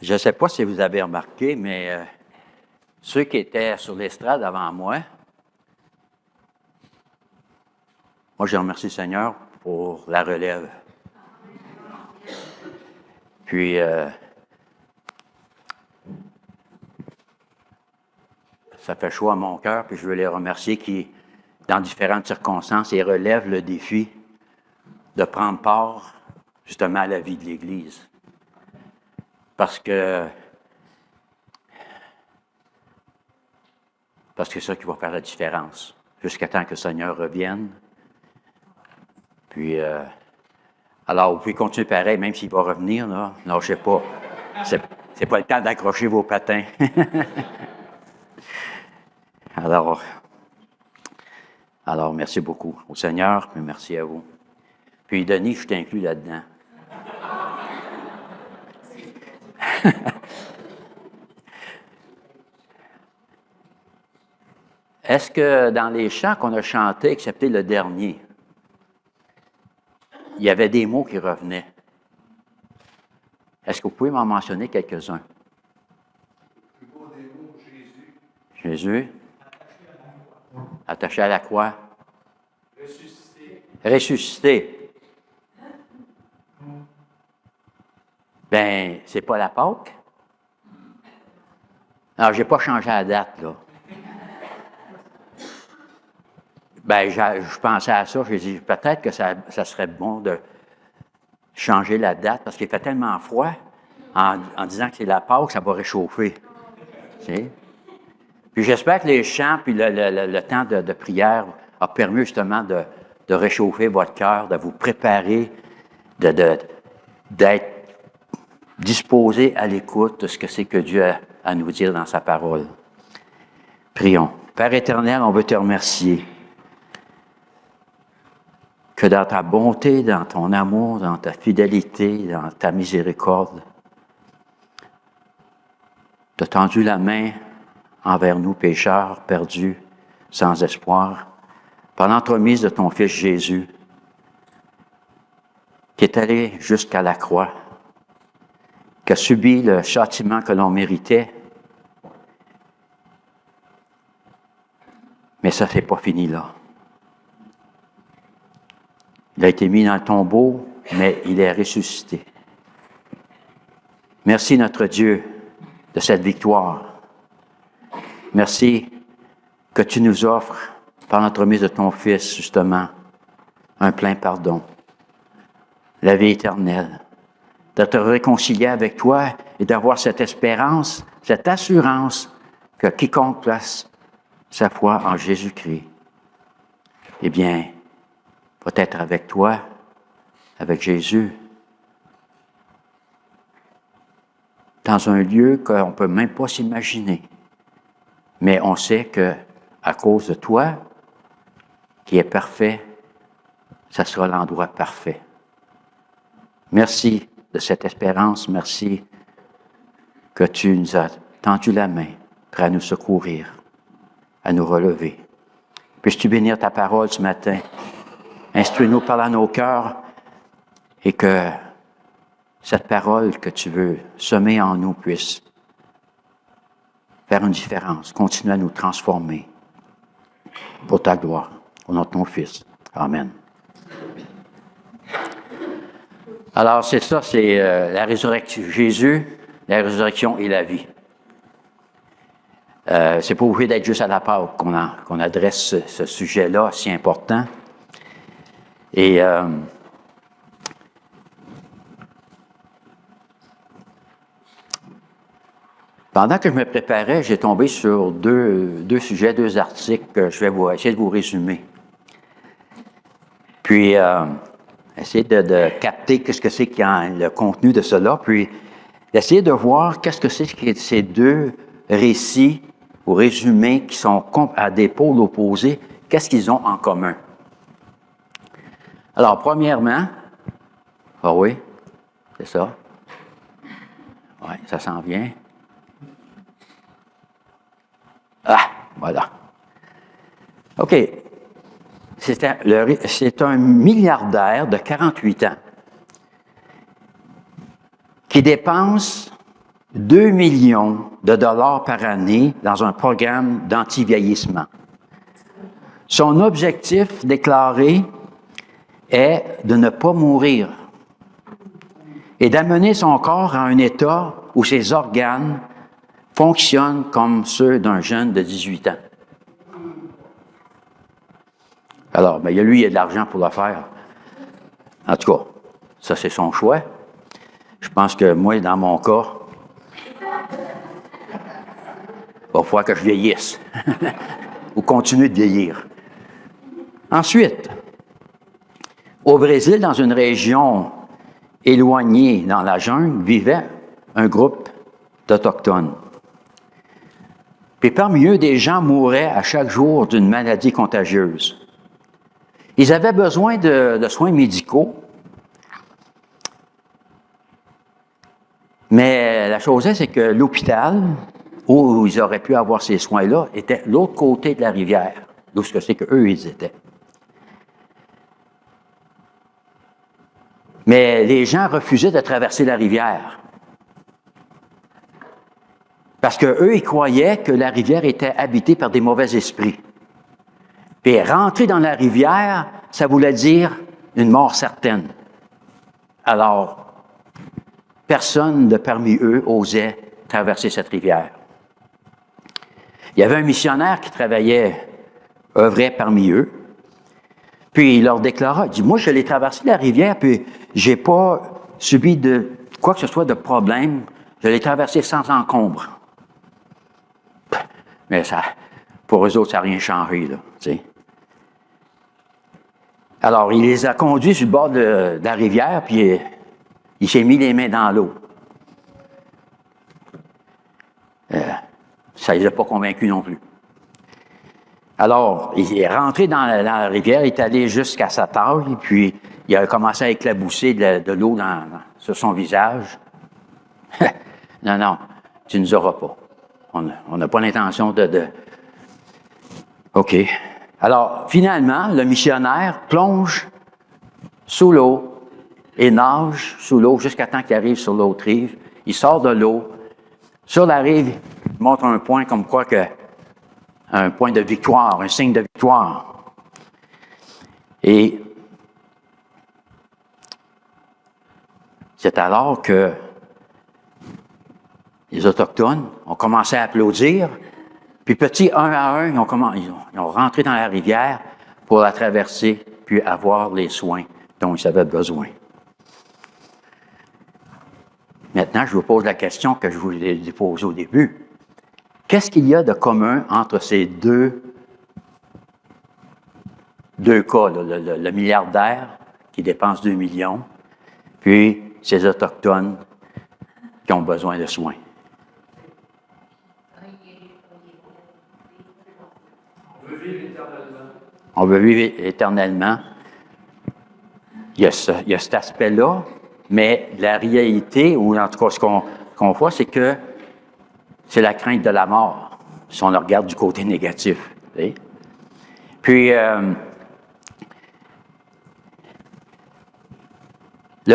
Je ne sais pas si vous avez remarqué, mais ceux qui étaient sur l'estrade avant moi, je remercie le Seigneur pour la relève. Puis, ça fait chaud à mon cœur, puis je veux les remercier qui, dans différentes circonstances, ils relèvent le défi de prendre part justement à la vie de l'Église. Parce que c'est ça qui va faire la différence, jusqu'à temps que le Seigneur revienne. Puis, alors, vous pouvez continuer pareil, même s'il va revenir, là. Non, je ne sais pas. C'est pas le temps d'accrocher vos patins. Alors, merci beaucoup au Seigneur, mais merci à vous. Puis, Denis, je t'inclus là-dedans. Est-ce que dans les chants qu'on a chantés, excepté le dernier, il y avait des mots qui revenaient? Est-ce que vous pouvez m'en mentionner quelques-uns? Le plus beau des mots, Jésus. Jésus. Attaché à la croix. Ressuscité. Ressuscité. Ben, c'est pas la Pâque? Alors, j'ai pas changé la date, là. Ben, je pensais à ça, j'ai dit, peut-être que ça serait bon de changer la date, parce qu'il fait tellement froid, en disant que c'est la Pâque, ça va réchauffer. Tu sais? Puis j'espère que les chants, puis le temps de prière a permis justement de réchauffer votre cœur, de vous préparer, d'être disposé à l'écoute de ce que c'est que Dieu a à nous dire dans sa parole. Prions. Père éternel, on veut te remercier que dans ta bonté, dans ton amour, dans ta fidélité, dans ta miséricorde, tu as tendu la main envers nous, pécheurs, perdus, sans espoir, par l'entremise de ton Fils Jésus, qui est allé jusqu'à la croix, qui a subi le châtiment que l'on méritait. Mais ça, c'est pas fini là. Il a été mis dans le tombeau, mais il est ressuscité. Merci, notre Dieu, de cette victoire. Merci que tu nous offres, par l'entremise de ton Fils, justement, un plein pardon, la vie éternelle, de te réconcilier avec toi et d'avoir cette espérance, cette assurance que quiconque place sa foi en Jésus-Christ, eh bien, va être avec toi, avec Jésus, dans un lieu qu'on ne peut même pas s'imaginer. Mais on sait que à cause de toi, qui est parfait, ça sera l'endroit parfait. Merci de cette espérance, merci que tu nous as tendu la main, prêt à nous secourir, à nous relever. Puisses-tu bénir ta parole ce matin? Instruis-nous, parle à nos cœurs, et que cette parole que tu veux semer en nous puisse faire une différence, continuer à nous transformer pour ta gloire, au nom de ton Fils. Amen. Alors, c'est ça, c'est la résurrection. Jésus, la résurrection et la vie. C'est pas obligé d'être juste à la Pâque qu'on adresse ce sujet-là si important. Et pendant que je me préparais, j'ai tombé sur deux sujets, deux articles que je vais essayer de vous résumer. Puis, essayer de capter qu'est-ce que c'est le contenu de cela, puis d'essayer de voir qu'est-ce que c'est que ces deux récits ou résumés qui sont à des pôles opposés, qu'est-ce qu'ils ont en commun. Alors, premièrement, oui, c'est ça. Oui, ça s'en vient. Ah, voilà. OK. C'est un milliardaire de 48 ans qui dépense 2 millions de dollars par année dans un programme d'anti-vieillissement. Son objectif déclaré est de ne pas mourir et d'amener son corps à un état où ses organes fonctionnent comme ceux d'un jeune de 18 ans. Alors, bien, lui, il a de l'argent pour le faire. En tout cas, ça, c'est son choix. Je pense que moi, dans mon cas, il va falloir que je vieillisse ou continuer de vieillir. Ensuite, au Brésil, dans une région éloignée dans la jungle, vivait un groupe d'Autochtones. Puis parmi eux, des gens mouraient à chaque jour d'une maladie contagieuse. Ils avaient besoin de soins médicaux, mais la chose est, c'est que l'hôpital où ils auraient pu avoir ces soins-là était de l'autre côté de la rivière, d'où ce que c'est qu'eux, ils étaient. Mais les gens refusaient de traverser la rivière. Parce qu'eux, ils croyaient que la rivière était habitée par des mauvais esprits. Puis rentrer dans la rivière, ça voulait dire une mort certaine. Alors, personne de parmi eux osait traverser cette rivière. Il y avait un missionnaire qui œuvrait parmi eux. Puis il leur déclara, il dit, moi, je l'ai traversé la rivière, puis j'ai pas subi de quoi que ce soit de problème. Je l'ai traversé sans encombre. Mais ça, pour eux autres, ça n'a rien changé, là, tu sais. Alors, il les a conduits sur le bord de la rivière, puis il s'est mis les mains dans l'eau. Ça ne les a pas convaincus non plus. Alors, il est rentré dans la rivière, il est allé jusqu'à sa taille, puis il a commencé à éclabousser de l'eau sur son visage. Non, tu ne nous auras pas. On n'a pas l'intention de... OK. Alors, finalement, le missionnaire plonge sous l'eau et nage sous l'eau jusqu'à temps qu'il arrive sur l'autre rive. Il sort de l'eau. Sur la rive, il montre un point comme quoi que un point de victoire, un signe de victoire. Et c'est alors que les Autochtones ont commencé à applaudir, puis petit, un à un, ils ont rentré dans la rivière pour la traverser, puis avoir les soins dont ils avaient besoin. Maintenant, je vous pose la question que je vous ai posée au début. Qu'est-ce qu'il y a de commun entre ces deux cas, là, le milliardaire qui dépense 2 millions, puis ces Autochtones qui ont besoin de soins? On veut vivre éternellement. Il y a cet aspect-là, mais la réalité, ou en tout cas ce qu'on voit, c'est que c'est la crainte de la mort, si on le regarde du côté négatif. Vous Puis, le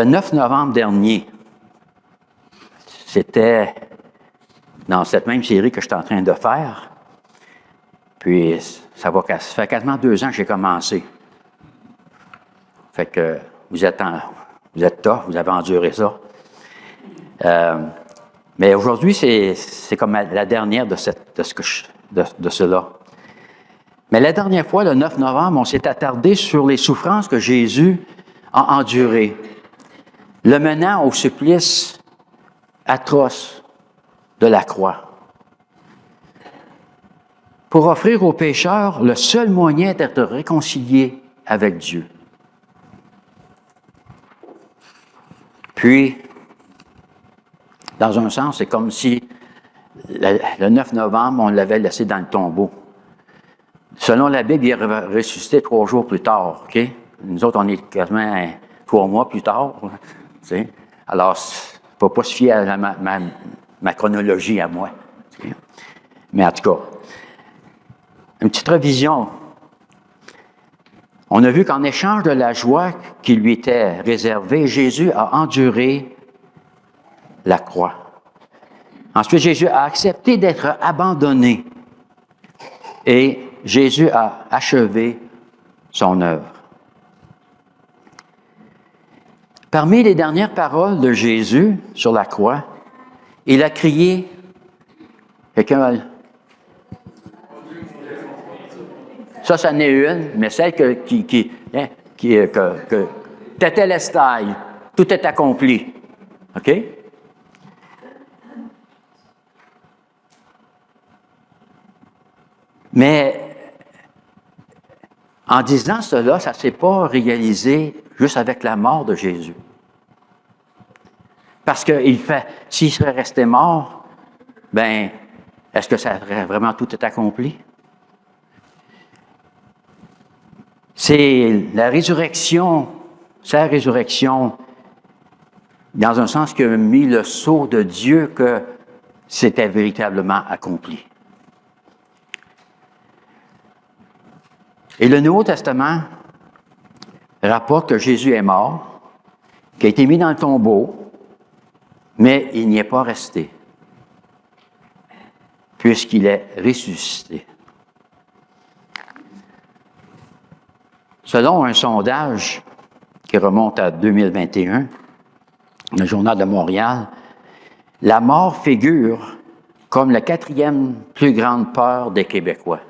9 novembre dernier, c'était dans cette même série que je suis en train de faire, puis ça fait quasiment 2 ans que j'ai commencé. Fait que vous êtes tough, vous avez enduré ça. Mais aujourd'hui, c'est comme la dernière de cela. Mais la dernière fois, le 9 novembre, on s'est attardé sur les souffrances que Jésus a endurées, le menant au supplice atroce de la croix, pour offrir aux pécheurs le seul moyen d'être réconciliés avec Dieu. Puis, dans un sens, c'est comme si le 9 novembre, on l'avait laissé dans le tombeau. Selon la Bible, il est ressuscité 3 jours plus tard. OK? Nous autres, on est quasiment 3 mois plus tard. T'sais? Alors, il ne faut pas se fier à ma chronologie à moi. T'sais? Mais en tout cas, une petite révision. On a vu qu'en échange de la joie qui lui était réservée, Jésus a enduré la croix. Ensuite, Jésus a accepté d'être abandonné et Jésus a achevé son œuvre. Parmi les dernières paroles de Jésus sur la croix, il a crié, quelqu'un, ça n'est une, mais celle que Tétélestai, tout est accompli. OK? Mais en disant cela, ça ne s'est pas réalisé juste avec la mort de Jésus. Parce qu'il fait, s'il serait resté mort, ben, est-ce que ça aurait vraiment tout été accompli? C'est la résurrection, sa résurrection, dans un sens qui a mis le sceau de Dieu que c'était véritablement accompli. Et le Nouveau Testament rapporte que Jésus est mort, qu'il a été mis dans le tombeau, mais il n'y est pas resté, puisqu'il est ressuscité. Selon un sondage qui remonte à 2021, le Journal de Montréal, la mort figure comme la 4e plus grande peur des Québécois.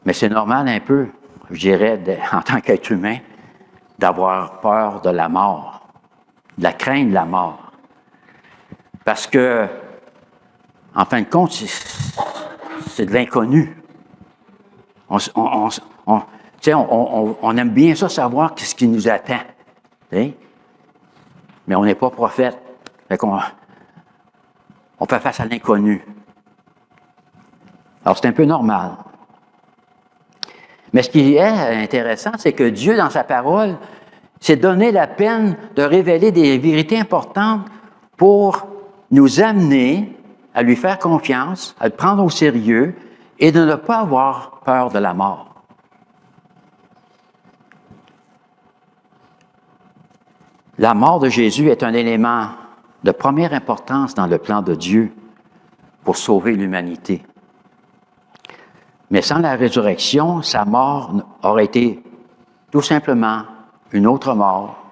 Mais c'est normal un peu, je dirais, en tant qu'être humain, d'avoir peur de la mort, de la crainte de la mort. Parce que, en fin de compte, c'est de l'inconnu. On aime bien ça, savoir ce qui nous attend. T'sais? Mais on n'est pas prophète. On fait face à l'inconnu. Alors, c'est un peu normal. Mais ce qui est intéressant, c'est que Dieu, dans sa parole, s'est donné la peine de révéler des vérités importantes pour nous amener à lui faire confiance, à le prendre au sérieux et de ne pas avoir peur de la mort. La mort de Jésus est un élément de première importance dans le plan de Dieu pour sauver l'humanité. Mais sans la résurrection, sa mort aurait été tout simplement une autre mort,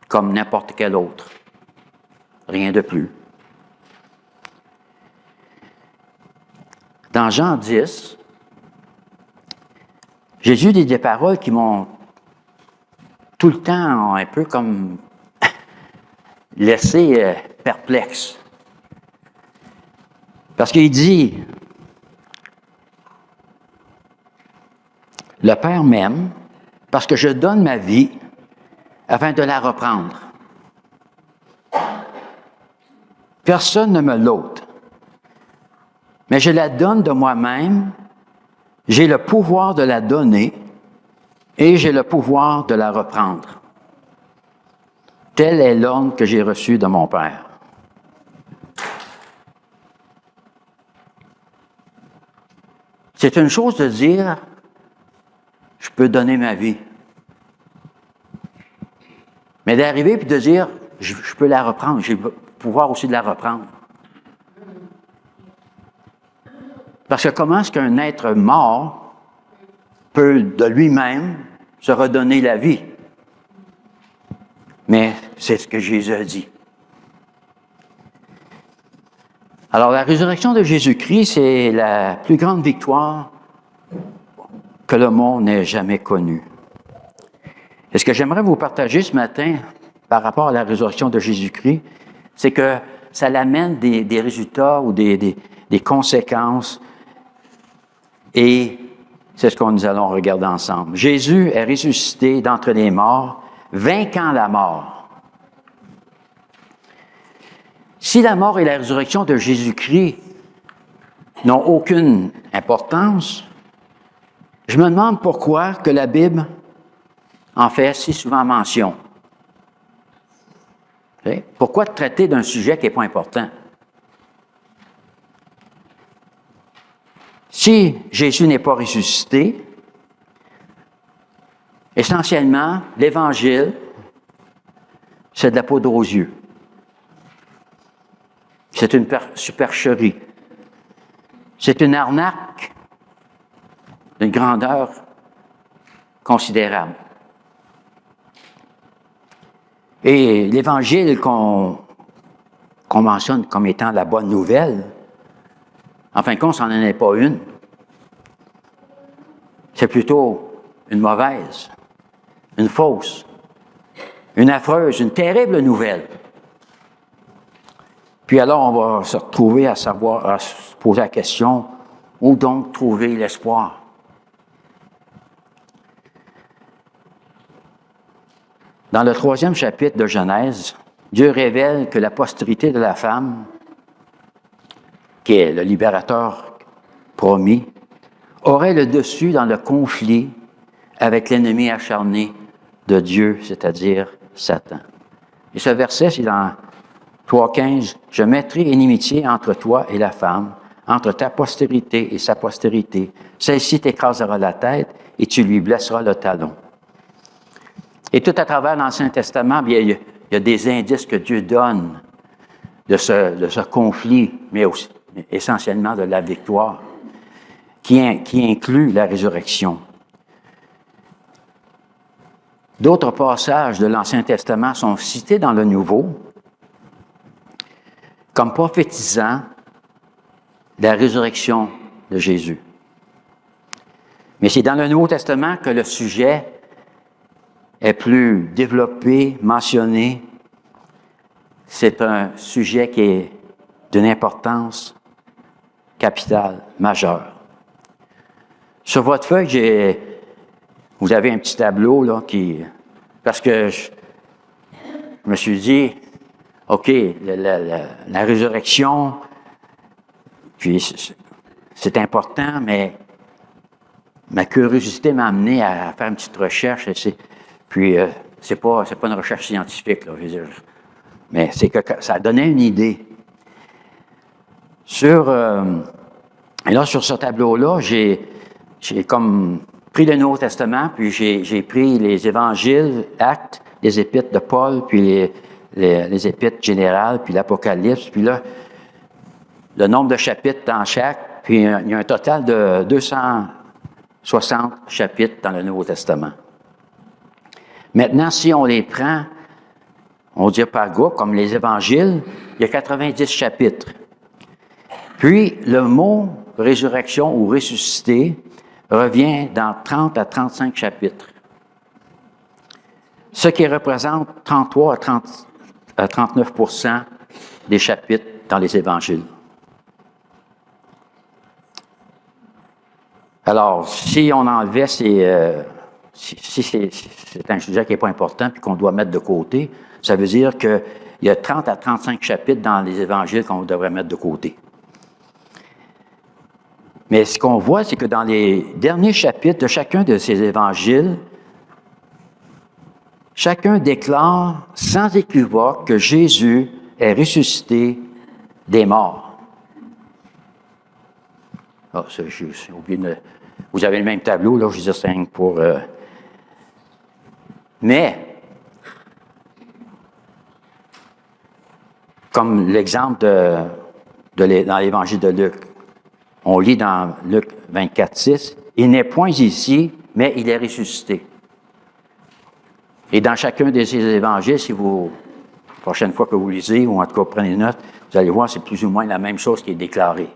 comme n'importe quelle autre. Rien de plus. Dans Jean 10, Jésus dit des paroles qui m'ont tout le temps un peu comme laissé perplexe. Parce qu'il dit, « Le Père m'aime parce que je donne ma vie afin de la reprendre. Personne ne me l'ôte, mais je la donne de moi-même. J'ai le pouvoir de la donner et j'ai le pouvoir de la reprendre. Tel est l'ordre que j'ai reçu de mon Père. » C'est une chose de dire, je peux donner ma vie. Mais d'arriver et de dire, je peux la reprendre, j'ai le pouvoir aussi de la reprendre. Parce que comment est-ce qu'un être mort peut de lui-même se redonner la vie? Mais c'est ce que Jésus a dit. Alors, la résurrection de Jésus-Christ, c'est la plus grande victoire que le monde n'ait jamais connue. Et ce que j'aimerais vous partager ce matin par rapport à la résurrection de Jésus-Christ, c'est que ça l'amène des résultats ou des conséquences. Et c'est ce que nous allons regarder ensemble. Jésus est ressuscité d'entre les morts, vainquant la mort. Si la mort et la résurrection de Jésus-Christ n'ont aucune importance, je me demande pourquoi que la Bible en fait si souvent mention. Pourquoi traiter d'un sujet qui n'est pas important? Si Jésus n'est pas ressuscité, essentiellement, l'Évangile c'est de la poudre aux yeux. C'est une supercherie. C'est une arnaque d'une grandeur considérable. Et l'Évangile qu'on mentionne comme étant la bonne nouvelle, en fin de compte, ça n'en est pas une. C'est plutôt une mauvaise, une fausse, une affreuse, une terrible nouvelle. Puis alors, on va se retrouver à se poser la question, où donc trouver l'espoir? Dans le 3e chapitre de Genèse, Dieu révèle que la postérité de la femme, qui est le libérateur promis, aurait le dessus dans le conflit avec l'ennemi acharné de Dieu, c'est-à-dire Satan. Et ce verset, c'est dans 3,15, « Je mettrai inimitié entre toi et la femme, entre ta postérité et sa postérité. Celle-ci t'écrasera la tête et tu lui blesseras le talon. » Et tout à travers l'Ancien Testament, bien, il y a des indices que Dieu donne de ce conflit, mais aussi, essentiellement de la victoire, qui inclut la résurrection. D'autres passages de l'Ancien Testament sont cités dans le Nouveau comme prophétisant la résurrection de Jésus. Mais c'est dans le Nouveau Testament que le sujet est plus développé, mentionné. C'est un sujet qui est d'une importance capitale, majeure. Sur votre feuille, vous avez un petit tableau là parce que je me suis dit, OK, la résurrection, puis c'est important, mais ma curiosité m'a amené à faire une petite recherche. Puis c'est pas une recherche scientifique, là, je veux dire, mais c'est que ça donnait une idée. Et là, sur ce tableau-là, j'ai comme pris le Nouveau Testament, puis j'ai pris les évangiles, Actes, les épîtres de Paul, puis les épîtres générales, puis l'Apocalypse, puis là, le nombre de chapitres dans chaque, puis il y a un total de 260 chapitres dans le Nouveau Testament. Maintenant, si on les prend, on dit par groupe, comme les évangiles, il y a 90 chapitres. Puis, le mot résurrection ou ressuscité revient dans 30 à 35 chapitres, ce qui représente 33 à 39% des chapitres dans les évangiles. Alors, si on enlevait si c'est un sujet qui n'est pas important puis qu'on doit mettre de côté, ça veut dire qu'il y a 30 à 35 chapitres dans les évangiles qu'on devrait mettre de côté. Mais ce qu'on voit, c'est que dans les derniers chapitres de chacun de ces évangiles, chacun déclare sans équivoque que Jésus est ressuscité des morts. Ah, ça, j'ai oublié de... Vous avez le même tableau, là, je disais 5 pour... Mais, comme l'exemple dans l'Évangile de Luc, on lit dans Luc 24, 6, « Il n'est point ici, mais il est ressuscité. » Et dans chacun de ces évangiles, si vous, la prochaine fois que vous lisez, ou en tout cas prenez note, vous allez voir, c'est plus ou moins la même chose qui est déclarée.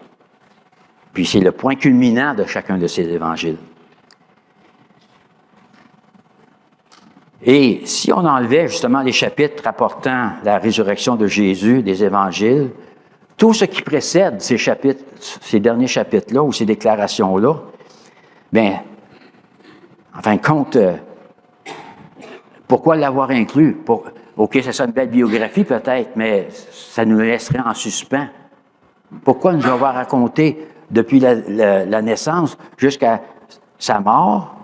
Puis c'est le point culminant de chacun de ces évangiles. Et si on enlevait justement les chapitres rapportant la résurrection de Jésus des évangiles, tout ce qui précède ces chapitres, ces derniers chapitres-là ou ces déclarations-là, bien, en fin de compte, pourquoi l'avoir inclus? OK, c'est ça une belle biographie peut-être, mais ça nous laisserait en suspens. Pourquoi nous avoir raconté depuis la naissance jusqu'à sa mort?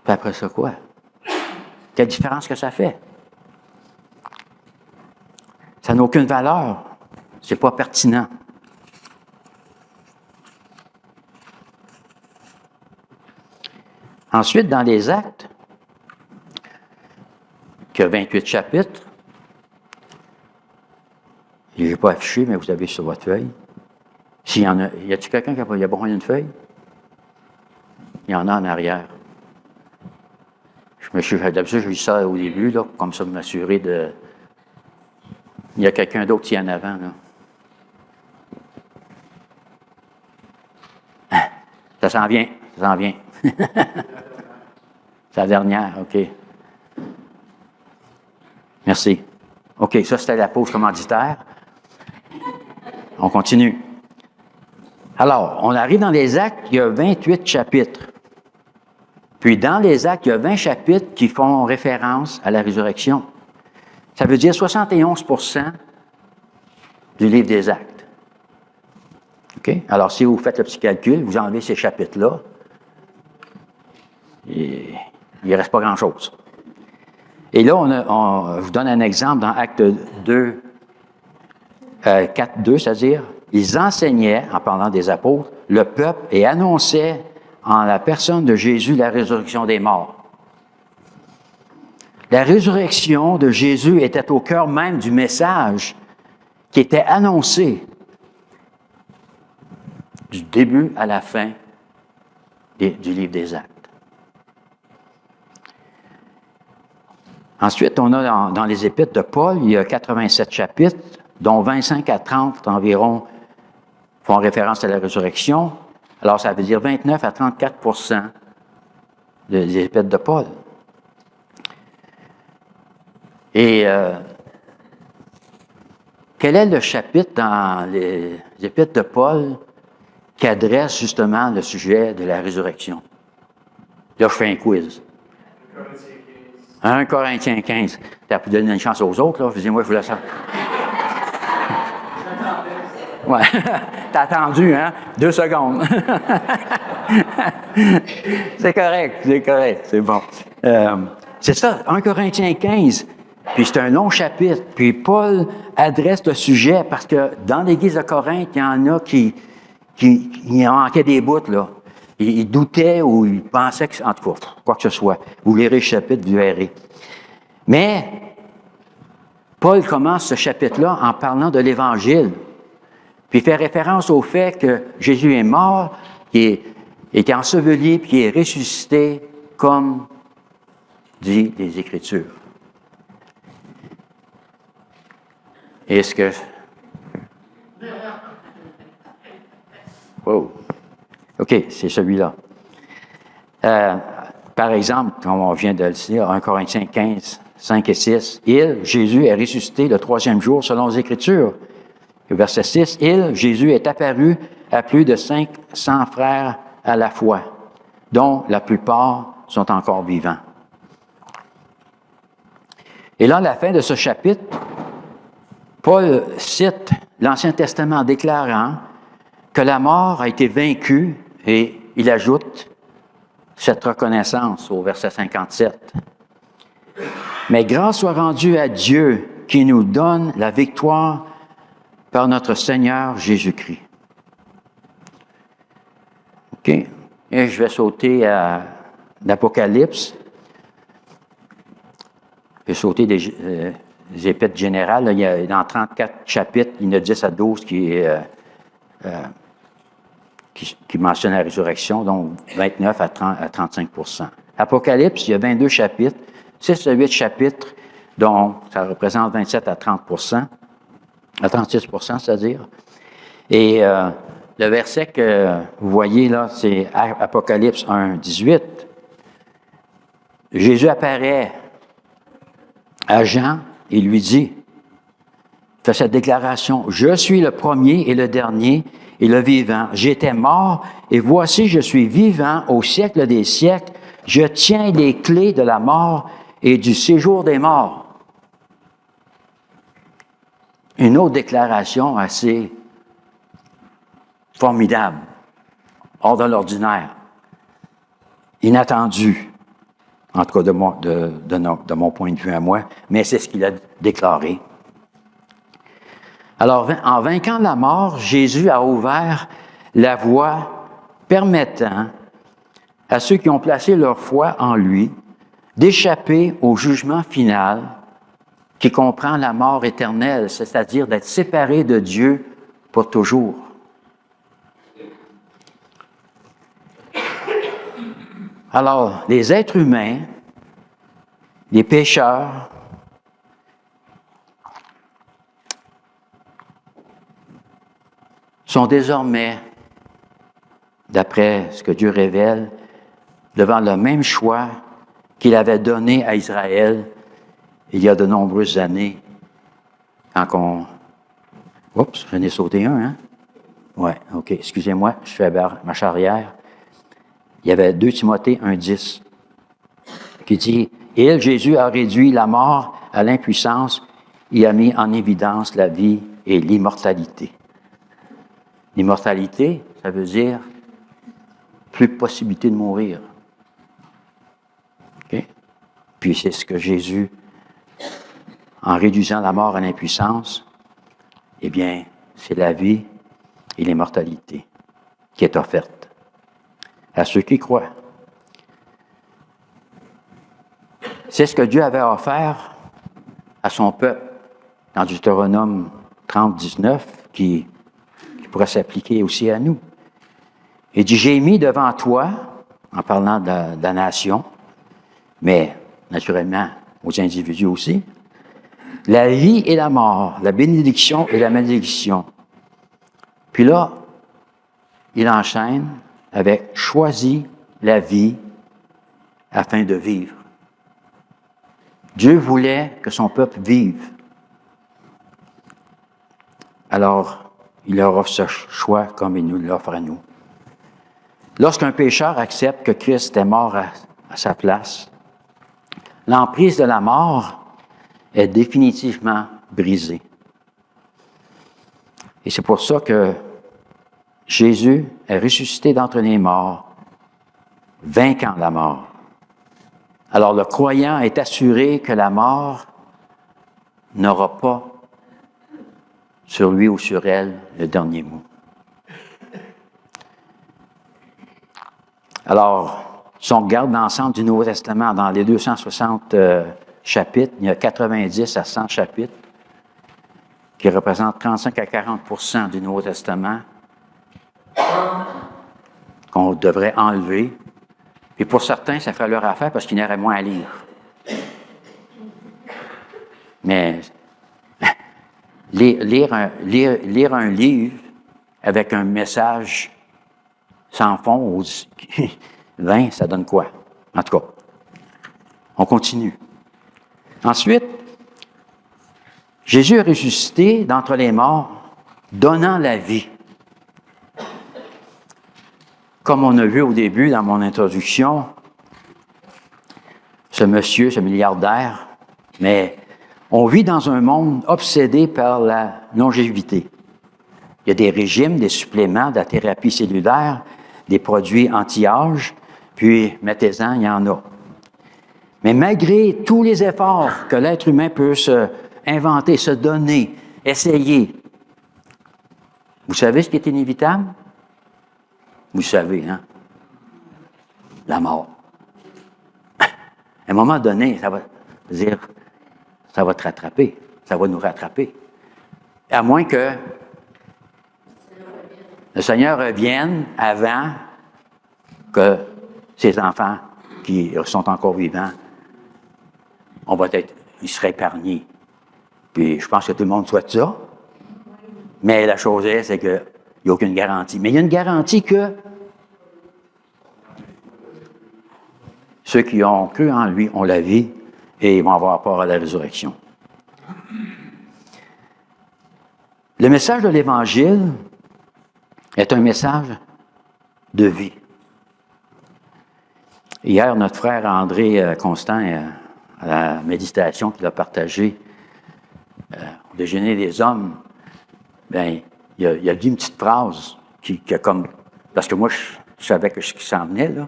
Puis après ça, quoi? Quelle différence que ça fait? Ça n'a aucune valeur. C'est pas pertinent. Ensuite, dans les Actes, qui a 28 chapitres. Je ne l'ai pas affiché, mais vous avez sur votre feuille. S'il y en a, y a-t-il quelqu'un qui a besoin d'une feuille? Il y en a en arrière. D'habitude, je lis ça au début, là, comme ça, m'assurer de... Il y a quelqu'un d'autre qui est en avant, là. Ça s'en vient, ça s'en vient. C'est la dernière, OK. Merci. OK, ça, c'était la pause commanditaire. On continue. Alors, on arrive dans les Actes, il y a 28 chapitres. Puis, dans les Actes, il y a 20 chapitres qui font référence à la résurrection. Ça veut dire 71% du livre des Actes. OK? Alors, si vous faites le petit calcul, vous enlevez ces chapitres-là, et il ne reste pas grand-chose. Et là, je vous donne un exemple dans Acte 2, 4.2, c'est-à-dire, ils enseignaient, en parlant des apôtres, le peuple et annonçaient en la personne de Jésus la résurrection des morts. La résurrection de Jésus était au cœur même du message qui était annoncé du début à la fin du livre des Actes. Ensuite, on a dans les Épîtres de Paul, il y a 87 chapitres, dont 25 à 30 environ font référence à la résurrection. Alors, ça veut dire 29 à 34% des Épîtres de Paul. Et quel est le chapitre dans les Épîtres de Paul qui adresse justement le sujet de la résurrection? Là, je fais un quiz. 1 Corinthiens 15. Tu as pu donner une chance aux autres, là. Je dis, moi, je voulais ça. Ouais. T'as attendu, hein? 2 secondes. C'est correct, c'est bon. C'est ça, 1 Corinthiens 15. Puis c'est un long chapitre. Puis Paul adresse le sujet parce que dans l'Église de Corinthe, il y en a qui manquaient des bouts, là. Ils doutaient ou ils pensaient que, en tout cas, quoi que ce soit. Vous lirez le chapitre, vous verrez. Mais Paul commence ce chapitre-là en parlant de l'Évangile. Puis il fait référence au fait que Jésus est mort, qu'il est enseveli, puis qu'il est ressuscité, comme dit les Écritures. Est-ce que... Wow. OK, c'est celui-là. Par exemple, comme on vient de le dire, 1 Corinthiens 15, 5 et 6, Jésus, est ressuscité le 3e jour selon les Écritures. Verset 6, Jésus est apparu à plus de 500 frères à la fois, dont la plupart sont encore vivants. Et là, à la fin de ce chapitre, Paul cite l'Ancien Testament déclarant que la mort a été vaincue et il ajoute cette reconnaissance au verset 57. Mais grâce soit rendue à Dieu qui nous donne la victoire par notre Seigneur Jésus-Christ. OK? Et je vais sauter à l'Apocalypse. Je vais sauter des épîtres générales. Là, il y a, dans 34 chapitres, il y en a 10 à 12 qui mentionnent la résurrection, donc 29 à 35%. Apocalypse, il y a 22 chapitres, 6 à 8 chapitres, dont ça représente 27 à 30%. À 36%, c'est-à-dire. Et le verset que vous voyez là, c'est Apocalypse 1, 18. Jésus apparaît à Jean et lui dit, fait cette déclaration, « Je suis le premier et le dernier et le vivant. J'étais mort et voici, je suis vivant au siècle des siècles. Je tiens les clés de la mort et du séjour des morts. » Une autre déclaration assez formidable, hors de l'ordinaire, inattendue, en tout cas de mon point de vue à moi, mais c'est ce qu'il a déclaré. Alors, en vainquant la mort, Jésus a ouvert la voie permettant à ceux qui ont placé leur foi en lui d'échapper au jugement final qui comprend la mort éternelle, c'est-à-dire d'être séparé de Dieu pour toujours. Alors, les êtres humains, les pécheurs, sont désormais, d'après ce que Dieu révèle, devant le même choix qu'il avait donné à Israël il y a de nombreuses années, quand on... Oups, j'en ai sauté un, hein? Ouais, OK, excusez-moi, je fais marche arrière. Il y avait 2 Timothée 1,10 qui dit « Il, Jésus, a réduit la mort à l'impuissance et a mis en évidence la vie et l'immortalité. » L'immortalité, ça veut dire plus de possibilité de mourir. Okay? Puis c'est ce que Jésus, en réduisant la mort à l'impuissance, eh bien, c'est la vie et l'immortalité qui est offerte à ceux qui croient. C'est ce que Dieu avait offert à son peuple dans Deutéronome 30, 19, qui pourrait s'appliquer aussi à nous. Il dit, j'ai mis devant toi, en parlant de la nation, mais naturellement aux individus aussi, la vie et la mort, la bénédiction et la malédiction. Puis là, il enchaîne avec « choisis la vie afin de vivre ». Dieu voulait que son peuple vive. Alors, il leur offre ce choix comme il nous l'offre à nous. Lorsqu'un pécheur accepte que Christ est mort à sa place, l'emprise de la mort est définitivement brisée. Et c'est pour ça que Jésus est ressuscité d'entre les morts, vainquant la mort. Alors le croyant est assuré que la mort n'aura pas sur lui ou sur elle le dernier mot. Alors, si on regarde l'ensemble du Nouveau Testament, dans les 260 chapitres, il y a 90 à 100 chapitres qui représentent 35 à 40 du Nouveau Testament qu'on devrait enlever. Et pour certains, ça ferait leur affaire parce qu'il y aurait moins à lire. Mais lire un livre avec un message sans fond, 20, ça donne quoi? En tout cas, on continue. Ensuite, Jésus est ressuscité d'entre les morts, donnant la vie. Comme on a vu au début dans mon introduction, ce monsieur, ce milliardaire, mais on vit dans un monde obsédé par la longévité. Il y a des régimes, des suppléments, de la thérapie cellulaire, des produits anti-âge, puis mettez-en, il y en a. Mais malgré tous les efforts que l'être humain peut se inventer, se donner, essayer, vous savez ce qui est inévitable? Vous savez, hein? La mort. À un moment donné, ça va dire, ça va te rattraper, ça va nous rattraper. À moins que le Seigneur revienne avant que ses enfants qui sont encore vivants, ils seraient épargnés. Puis je pense que tout le monde souhaite ça. Mais la chose est, c'est qu'il n'y a aucune garantie. Mais il y a une garantie que ceux qui ont cru en lui ont la vie et ils vont avoir part à la résurrection. Le message de l'Évangile est un message de vie. Hier, notre frère André Constant, à la méditation qu'il a partagée au déjeuner des hommes, bien, il a dit une petite phrase qui a comme... Parce que moi, je savais que ce qui s'en venait, là,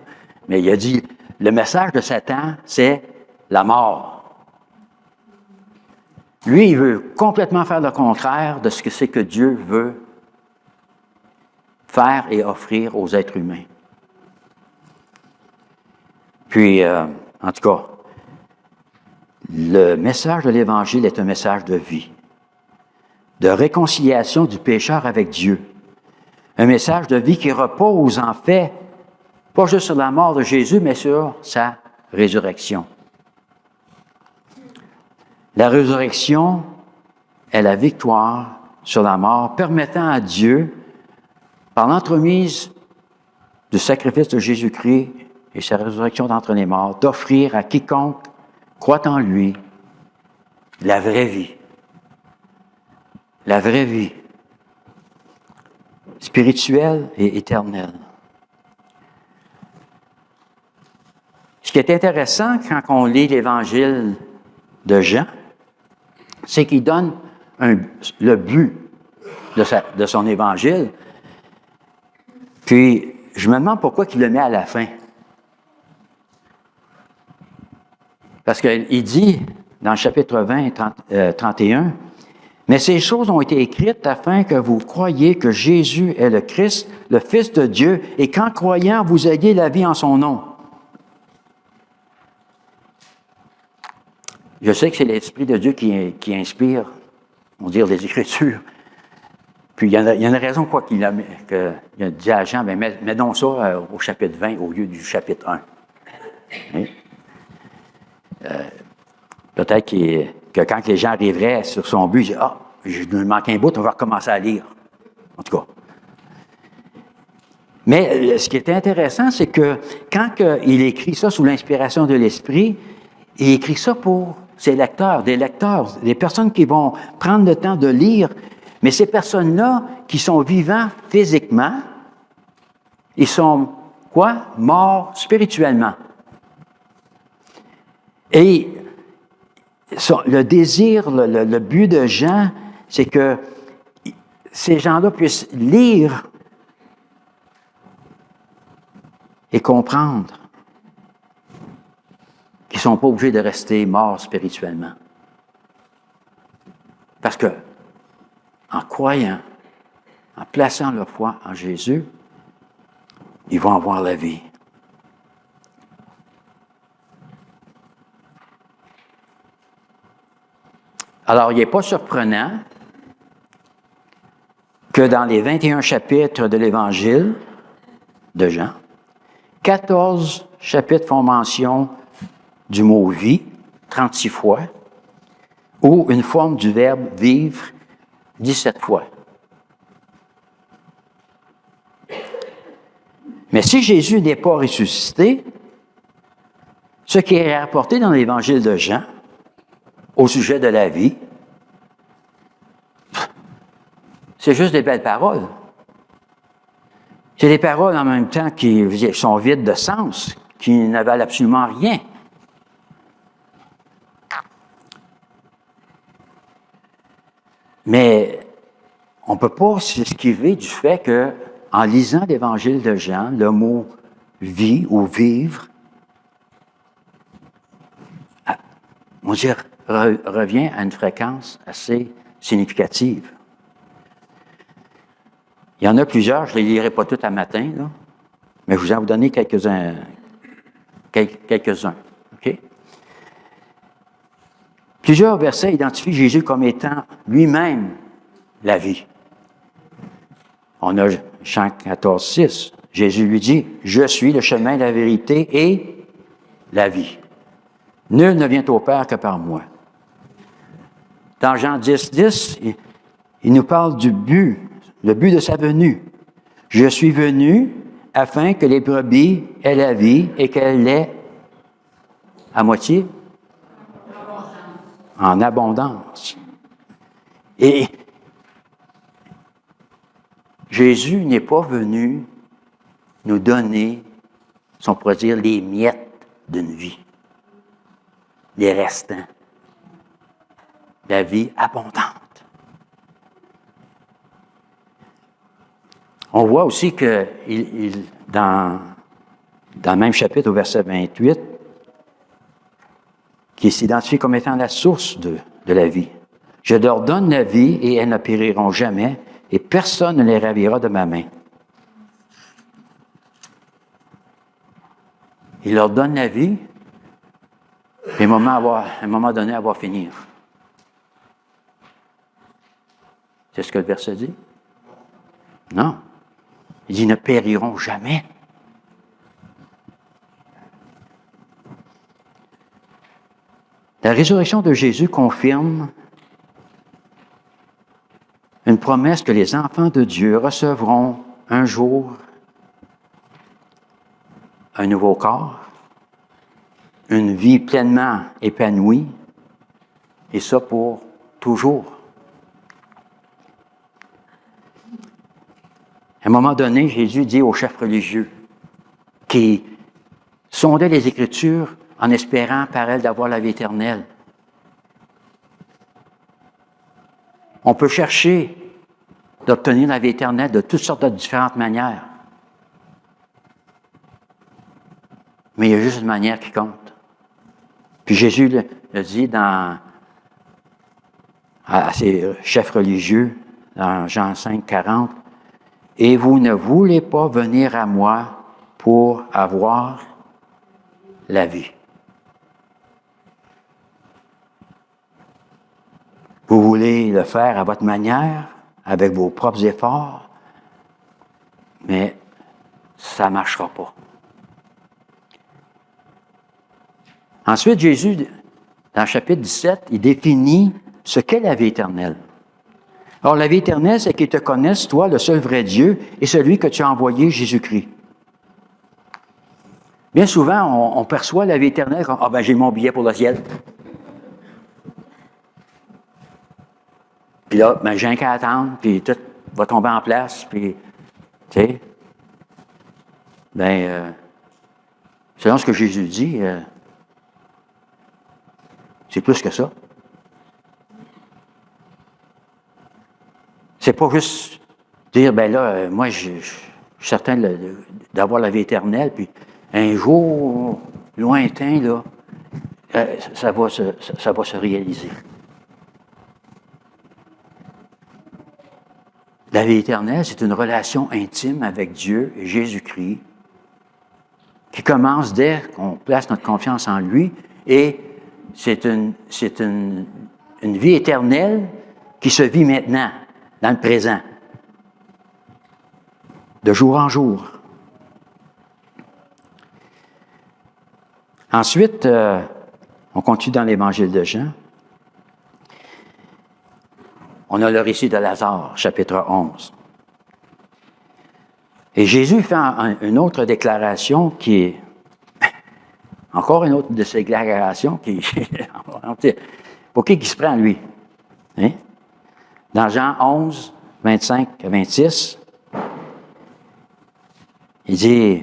mais il a dit, le message de Satan, c'est la mort. Lui, il veut complètement faire le contraire de ce que c'est que Dieu veut faire et offrir aux êtres humains. Puis, en tout cas, le message de l'Évangile est un message de vie, de réconciliation du pécheur avec Dieu. Un message de vie qui repose en fait, pas juste sur la mort de Jésus, mais sur sa résurrection. La résurrection est la victoire sur la mort, permettant à Dieu, par l'entremise du sacrifice de Jésus-Christ et sa résurrection d'entre les morts, d'offrir à quiconque croit en lui la vraie vie. La vraie vie, spirituelle et éternelle. Ce qui est intéressant quand on lit l'Évangile de Jean, c'est qu'il donne le but de son Évangile. Puis, je me demande pourquoi il le met à la fin. Parce qu'il dit, dans le chapitre 20, 31, « Mais ces choses ont été écrites afin que vous croyiez que Jésus est le Christ, le Fils de Dieu, et qu'en croyant, vous ayez la vie en son nom. » Je sais que c'est l'Esprit de Dieu qui inspire, on va dire, les Écritures. Puis il y a une raison quoi qu'il a dit à Jean, bien, mets donc ça au chapitre 20 au lieu du chapitre 1. Hein? Peut-être que quand les gens arriveraient sur son but, ils disent « Ah, je me manque un bout, on va recommencer à lire. » En tout cas. Mais ce qui est intéressant, c'est que quand il écrit ça sous l'inspiration de l'Esprit, il écrit ça pour ses lecteurs, des personnes qui vont prendre le temps de lire. Mais ces personnes-là, qui sont vivants physiquement, ils sont, quoi? Morts spirituellement. Et le désir, le but de Jean, c'est que ces gens-là puissent lire et comprendre qu'ils ne sont pas obligés de rester morts spirituellement. Parce que, en croyant, en plaçant leur foi en Jésus, ils vont avoir la vie. Alors, il n'est pas surprenant que dans les 21 chapitres de l'Évangile de Jean, 14 chapitres font mention du mot « vie », 36 fois, ou une forme du verbe « vivre », 17 fois. Mais si Jésus n'est pas ressuscité, ce qui est rapporté dans l'Évangile de Jean, au sujet de la vie, c'est juste des belles paroles. C'est des paroles en même temps qui sont vides de sens, qui ne valent absolument rien. Mais on ne peut pas s'esquiver du fait que, en lisant l'Évangile de Jean, le mot « vie » ou « vivre », on dirait, revient à une fréquence assez significative. Il y en a plusieurs, je ne les lirai pas toutes à matin, là, mais je vous en vous donner quelques-uns. OK? Plusieurs versets identifient Jésus comme étant lui-même la vie. On a Jean 14, 6. Jésus lui dit, « Je suis le chemin, la vérité et la vie. Nul ne vient au Père que par moi. » Dans Jean 10, 10, il nous parle du but, le but de sa venue. « Je suis venu afin que les brebis aient la vie et qu'elle l'ait à moitié en abondance. » Et Jésus n'est pas venu nous donner, si on pourrait dire, les miettes d'une vie, les restants, la vie abondante. On voit aussi que dans le même chapitre, au verset 28, qui s'identifie comme étant la source de la vie. « Je leur donne la vie et elles ne périront jamais, et personne ne les ravira de ma main. » Il leur donne la vie, Puis à un moment donné, elle va finir. C'est ce que le verset dit? Non. Il dit, ils ne périront jamais. La résurrection de Jésus confirme une promesse que les enfants de Dieu recevront un jour un nouveau corps, une vie pleinement épanouie, et ça pour toujours. À un moment donné, Jésus dit aux chefs religieux qui sondaient les Écritures en espérant par elles d'avoir la vie éternelle. On peut chercher d'obtenir la vie éternelle de toutes sortes de différentes manières. Mais il y a juste une manière qui compte. Puis Jésus le dit à ses chefs religieux, dans Jean 5, 40, « Et vous ne voulez pas venir à moi pour avoir la vie. » Vous voulez le faire à votre manière, avec vos propres efforts, mais ça ne marchera pas. Ensuite, Jésus, dans le chapitre 17, il définit ce qu'est la vie éternelle. Alors, la vie éternelle, c'est qu'ils te connaissent, toi, le seul vrai Dieu, et celui que tu as envoyé, Jésus-Christ. Bien souvent, on perçoit la vie éternelle comme « Ah ben, j'ai mon billet pour le ciel. » Puis là, ben, j'ai un qu'à attendre, puis tout va tomber en place, puis, tu sais, selon ce que Jésus dit, c'est plus que ça. C'est pas juste dire, ben là, moi, je suis certain d'avoir la vie éternelle, puis un jour lointain, là, ça va se réaliser. La vie éternelle, c'est une relation intime avec Dieu et Jésus-Christ qui commence dès qu'on place notre confiance en lui, et c'est une vie éternelle qui se vit maintenant, dans le présent, de jour en jour. Ensuite, on continue dans l'Évangile de Jean. On a le récit de Lazare, chapitre 11. Et Jésus fait une autre déclaration qui est, encore une autre de ces déclarations qui pour qui se prend lui? Hein? Dans Jean 11, 25 à 26, il dit,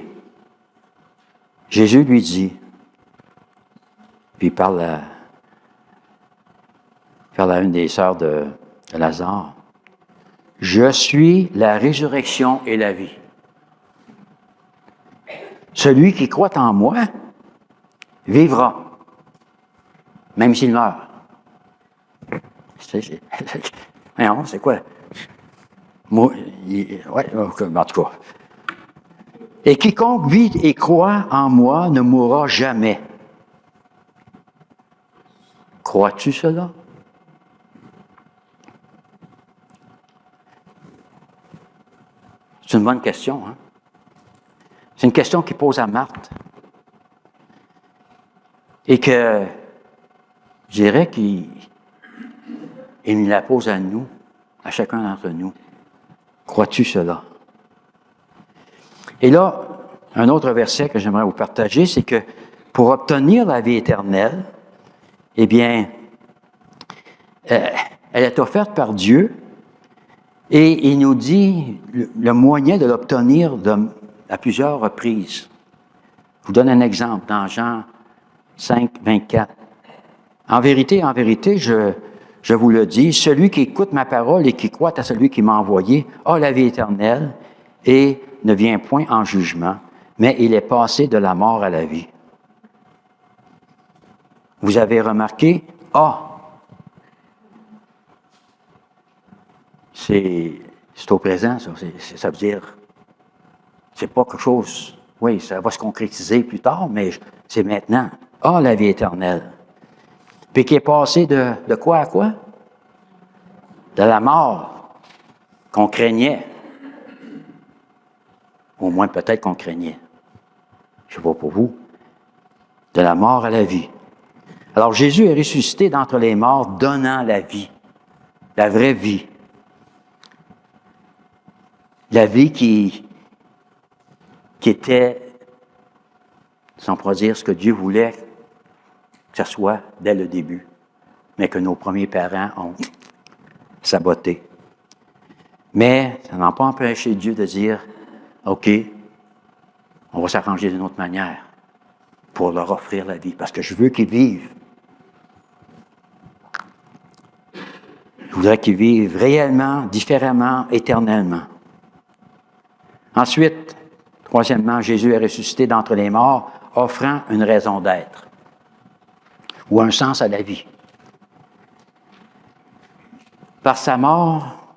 Jésus lui dit, puis il parle à une des sœurs de Lazare, « Je suis la résurrection et la vie. Celui qui croit en moi vivra, même s'il meurt. » Non, c'est quoi? Moi, en tout cas. « Et quiconque vit et croit en moi ne mourra jamais. » Crois-tu cela? C'est une bonne question, hein? C'est une question qu'il pose à Marthe. Et que, je dirais qu'il nous la pose à nous, à chacun d'entre nous. Crois-tu cela? Et là, un autre verset que j'aimerais vous partager, c'est que pour obtenir la vie éternelle, eh bien, elle est offerte par Dieu, et il nous dit le moyen de l'obtenir à plusieurs reprises. Je vous donne un exemple dans Jean 5, 24. En vérité, je vous le dis, celui qui écoute ma parole et qui croit à celui qui m'a envoyé a la vie éternelle et ne vient point en jugement, mais il est passé de la mort à la vie. Vous avez remarqué, c'est au présent, ça. Ça veut dire, c'est pas quelque chose, oui, ça va se concrétiser plus tard, mais c'est maintenant. La vie éternelle. puis qui est passé de quoi à quoi? De la mort qu'on craignait. Au moins peut-être qu'on craignait. Je ne sais pas pour vous. De la mort à la vie. Alors Jésus est ressuscité d'entre les morts, donnant la vie. La vraie vie. La vie qui était, si on pourrait dire, ce que Dieu voulait que ce soit dès le début, mais que nos premiers parents ont saboté. Mais ça n'a pas empêché Dieu de dire, OK, on va s'arranger d'une autre manière pour leur offrir la vie, parce que je veux qu'ils vivent. Je voudrais qu'ils vivent réellement, différemment, éternellement. Ensuite, troisièmement, Jésus est ressuscité d'entre les morts, offrant une raison d'être ou un sens à la vie. Par sa mort,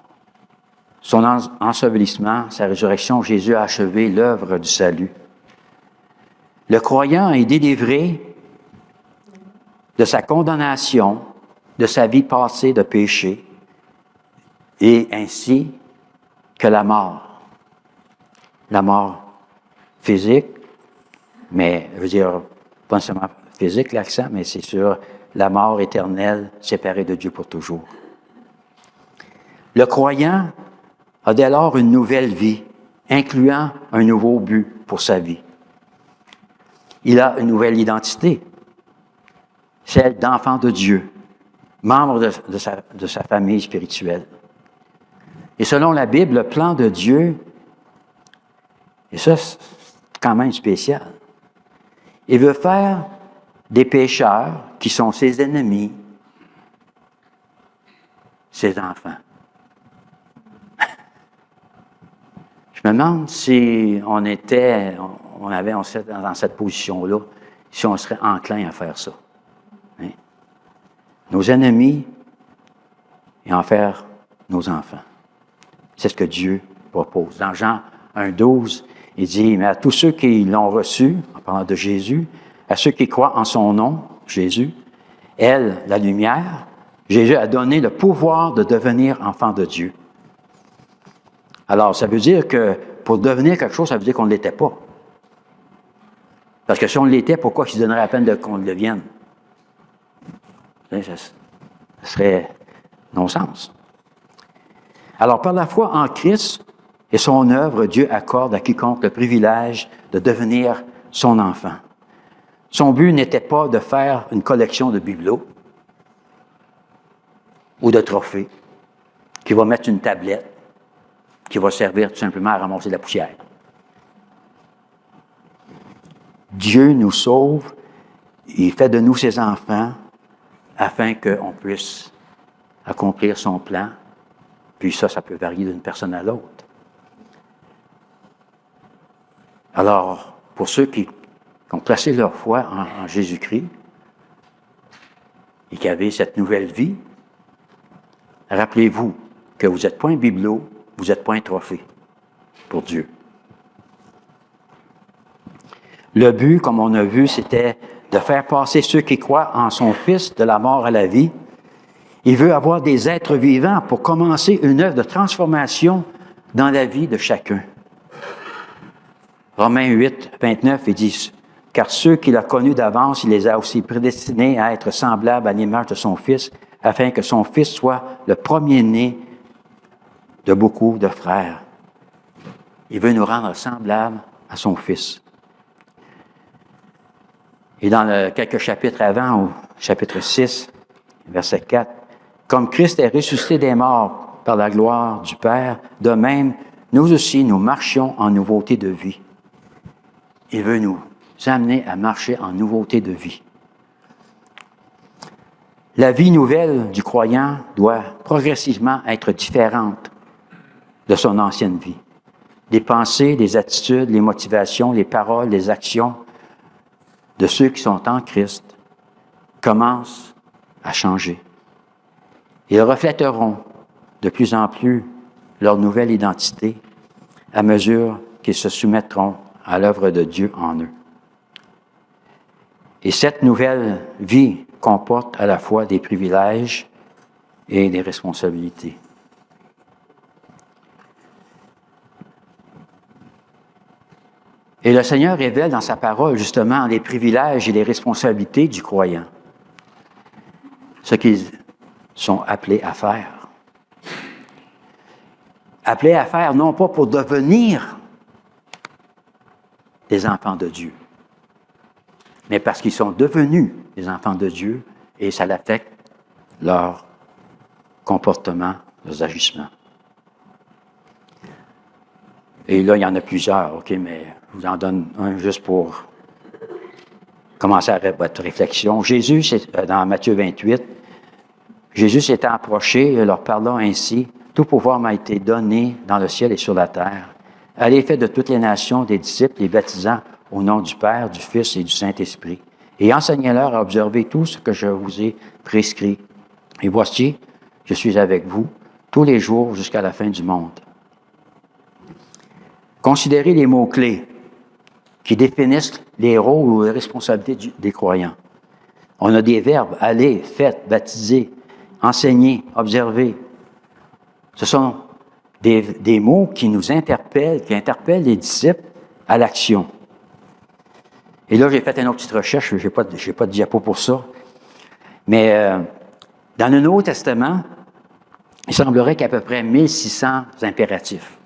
son ensevelissement, sa résurrection, Jésus a achevé l'œuvre du salut. Le croyant est délivré de sa condamnation, de sa vie passée de péché, et ainsi que la mort. La mort physique, mais je veux dire, pas seulement physique l'accent, mais c'est sur la mort éternelle, séparée de Dieu pour toujours. Le croyant a dès lors une nouvelle vie, incluant un nouveau but pour sa vie. Il a une nouvelle identité, celle d'enfant de Dieu, membre de sa famille spirituelle. Et selon la Bible, le plan de Dieu, et ça, c'est quand même spécial, il veut faire des pécheurs, qui sont ses ennemis, ses enfants. Je me demande si on était dans cette position-là, si on serait enclin à faire ça. Hein? Nos ennemis et en faire nos enfants. C'est ce que Dieu propose. Dans Jean 1,12, il dit, mais à tous ceux qui l'ont reçu, en parlant de Jésus, à ceux qui croient en son nom, Jésus, elle, la lumière, Jésus a donné le pouvoir de devenir enfant de Dieu. Alors, ça veut dire que pour devenir quelque chose, ça veut dire qu'on ne l'était pas. Parce que si on l'était, pourquoi il se donnerait la peine qu'on le devienne? Ça serait non-sens. Alors, par la foi en Christ et son œuvre, Dieu accorde à quiconque le privilège de devenir son enfant. Son but n'était pas de faire une collection de bibelots ou de trophées qui va mettre une tablette qui va servir tout simplement à ramasser de la poussière. Dieu nous sauve, il fait de nous ses enfants afin qu'on puisse accomplir son plan. Puis ça peut varier d'une personne à l'autre. Alors, pour ceux qui ont placé leur foi en Jésus-Christ et qui avaient cette nouvelle vie, rappelez-vous que vous n'êtes pas un bibelot, vous n'êtes pas un trophée pour Dieu. Le but, comme on a vu, c'était de faire passer ceux qui croient en son Fils de la mort à la vie. Il veut avoir des êtres vivants pour commencer une œuvre de transformation dans la vie de chacun. Romains 8, 29, il dit, « Car ceux qu'il a connus d'avance, il les a aussi prédestinés à être semblables à l'image de son Fils, afin que son Fils soit le premier-né de beaucoup de frères. » Il veut nous rendre semblables à son Fils. Et dans quelques chapitres avant, au chapitre 6, verset 4, « Comme Christ est ressuscité des morts par la gloire du Père, de même, nous aussi, nous marchions en nouveauté de vie. » Il veut nous amener à marcher en nouveauté de vie. La vie nouvelle du croyant doit progressivement être différente de son ancienne vie. Les pensées, les attitudes, les motivations, les paroles, les actions de ceux qui sont en Christ commencent à changer. Ils reflèteront de plus en plus leur nouvelle identité à mesure qu'ils se soumettront à l'œuvre de Dieu en eux. Et cette nouvelle vie comporte à la fois des privilèges et des responsabilités. Et le Seigneur révèle dans sa parole justement les privilèges et les responsabilités du croyant, ce qu'ils sont appelés à faire. Appelés à faire non pas pour devenir des enfants de Dieu, mais parce qu'ils sont devenus des enfants de Dieu et ça l'affecte leur comportement, leurs agissements. Et là, il y en a plusieurs, OK, mais je vous en donne un juste pour commencer votre réflexion. Jésus, dans Matthieu 28, Jésus s'étant approché et leur parlant ainsi, « Tout pouvoir m'a été donné dans le ciel et sur la terre. Allez, faites de toutes les nations des disciples, les baptisant au nom du Père, du Fils et du Saint-Esprit. Et enseignez-leur à observer tout ce que je vous ai prescrit. Et voici, je suis avec vous tous les jours jusqu'à la fin du monde. » Considérez les mots-clés qui définissent les rôles ou les responsabilités des croyants. On a des verbes, aller, faites, baptiser, enseigner, observer. Ce sont des mots qui nous interpellent, qui interpellent les disciples à l'action. Et là, j'ai fait une autre petite recherche, je n'ai pas de diapo pour ça. Mais dans le Nouveau Testament, il semblerait qu'il y ait à peu près 1600 impératifs.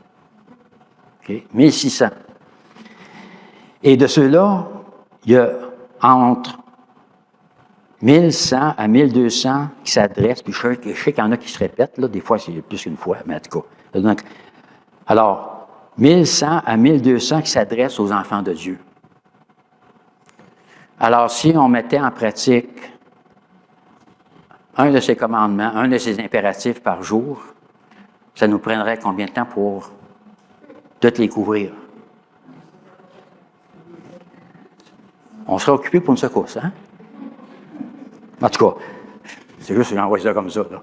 Okay? 1600. Et de ceux-là, il y a entre 1100 à 1200 qui s'adressent, puis je sais qu'il y en a qui se répètent, là, des fois c'est plus qu'une fois, mais en tout cas. Donc, alors, 1100 à 1200 qui s'adressent aux enfants de Dieu. Alors, si on mettait en pratique un de ces commandements, un de ces impératifs par jour, ça nous prendrait combien de temps pour toutes les couvrir? On serait occupé pour une secousse, hein? En tout cas, c'est juste que j'envoie ça comme ça, là.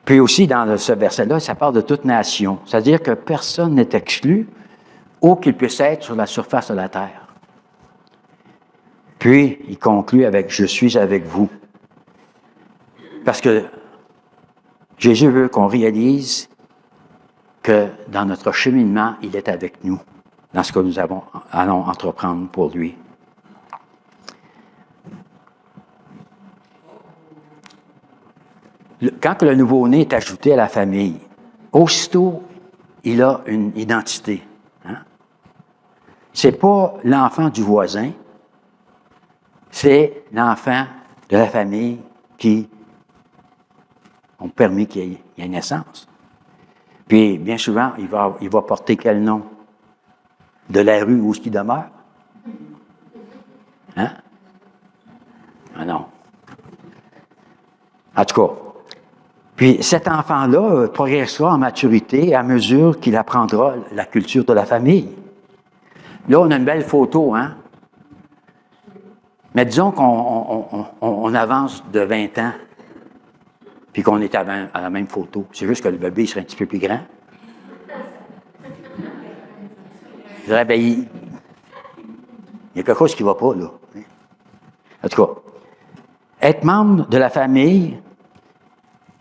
Puis aussi, dans ce verset-là, ça parle de toute nation. C'est-à-dire que personne n'est exclu, où qu'il puisse être sur la surface de la terre. Puis, il conclut avec « Je suis avec vous ». Parce que Jésus veut qu'on réalise que dans notre cheminement, il est avec nous, dans ce que nous allons entreprendre pour lui. Quand le nouveau-né est ajouté à la famille, aussitôt, il a une identité. Hein? C'est pas l'enfant du voisin, c'est l'enfant de la famille qui ont permis qu'il y ait naissance. Puis, bien souvent, il va porter quel nom? De la rue où il demeure? Hein? Ah non. En tout cas, puis cet enfant-là progressera en maturité à mesure qu'il apprendra la culture de la famille. Là, on a une belle photo, hein? Mais disons qu'on avance de 20 ans, puis qu'on est à la même photo. C'est juste que le bébé serait un petit peu plus grand. Je dirais, bien, il y a quelque chose qui ne va pas, là. En tout cas, être membre de la famille,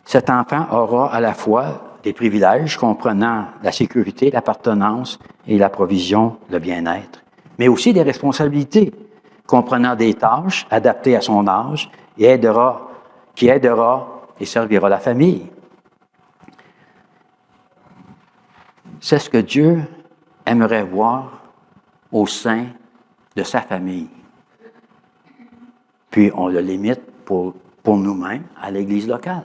cet enfant aura à la fois des privilèges comprenant la sécurité, l'appartenance et la provision, le bien-être, mais aussi des responsabilités comprenant des tâches adaptées à son âge et qui aidera et servira la famille. C'est ce que Dieu aimerait voir au sein de sa famille. Puis on le limite pour nous-mêmes à l'Église locale.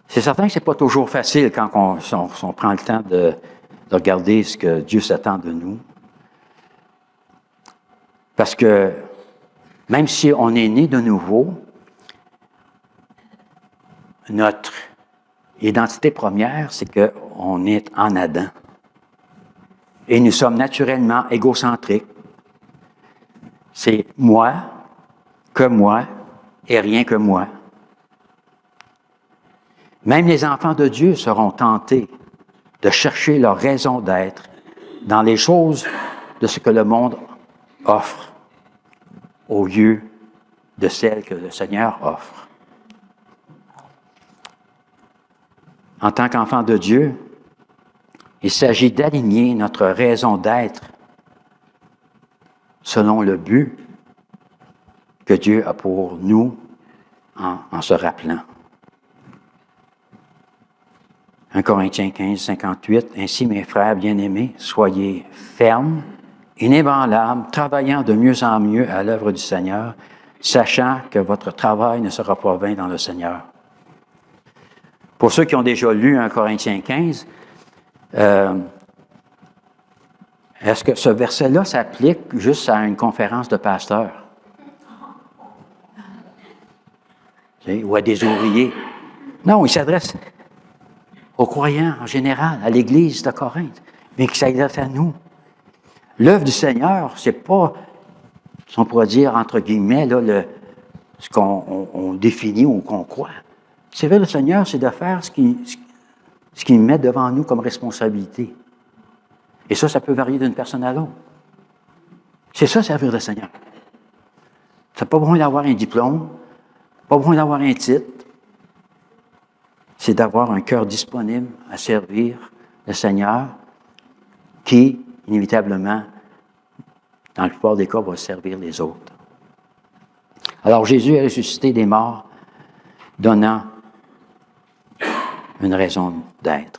C'est certain que ce n'est pas toujours facile quand on prend le temps de regarder ce que Dieu s'attend de nous. Parce que même si on est né de nouveau, notre identité première, c'est qu'on est en Adam. Et nous sommes naturellement égocentriques. C'est moi, que moi, et rien que moi. Même les enfants de Dieu seront tentés de chercher leur raison d'être dans les choses de ce que le monde offre au lieu de celles que le Seigneur offre. En tant qu'enfant de Dieu, il s'agit d'aligner notre raison d'être selon le but que Dieu a pour nous en se rappelant. 1 Corinthiens 15, 58, « Ainsi, mes frères bien-aimés, soyez fermes, inébranlables, travaillant de mieux en mieux à l'œuvre du Seigneur, sachant que votre travail ne sera pas vain dans le Seigneur. » Pour ceux qui ont déjà lu 1 Corinthiens 15, est-ce que ce verset-là s'applique juste à une conférence de pasteurs? Ou à des ouvriers? Non, il s'adresse aux croyants en général, à l'Église de Corinthe, mais qui s'adresse à nous. L'œuvre du Seigneur, c'est pas, si on pourrait dire, entre guillemets, là, ce qu'on définit ou qu'on croit. Servir le Seigneur, c'est de faire ce qu'il met devant nous comme responsabilité. Et ça peut varier d'une personne à l'autre. C'est ça, servir le Seigneur. Tu n'as pas besoin d'avoir un diplôme, pas besoin d'avoir un titre. C'est d'avoir un cœur disponible à servir le Seigneur qui, inévitablement, dans la plupart des cas, va servir les autres. Alors, Jésus est ressuscité des morts, donnant une raison d'être.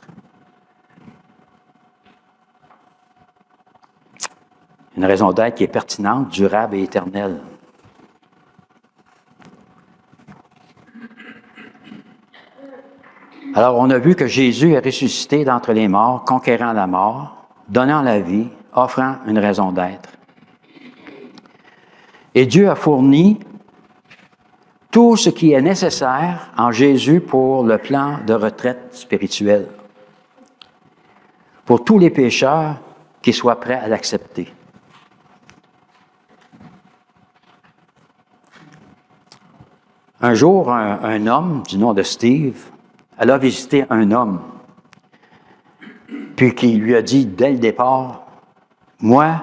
Une raison d'être qui est pertinente, durable et éternelle. Alors, on a vu que Jésus est ressuscité d'entre les morts, conquérant la mort, donnant la vie, offrant une raison d'être. Et Dieu a fourni tout ce qui est nécessaire en Jésus pour le plan de retraite spirituelle, pour tous les pécheurs qui soient prêts à l'accepter. Un jour, un homme du nom de Steve, elle a visité un homme, puis qui lui a dit dès le départ, « Moi,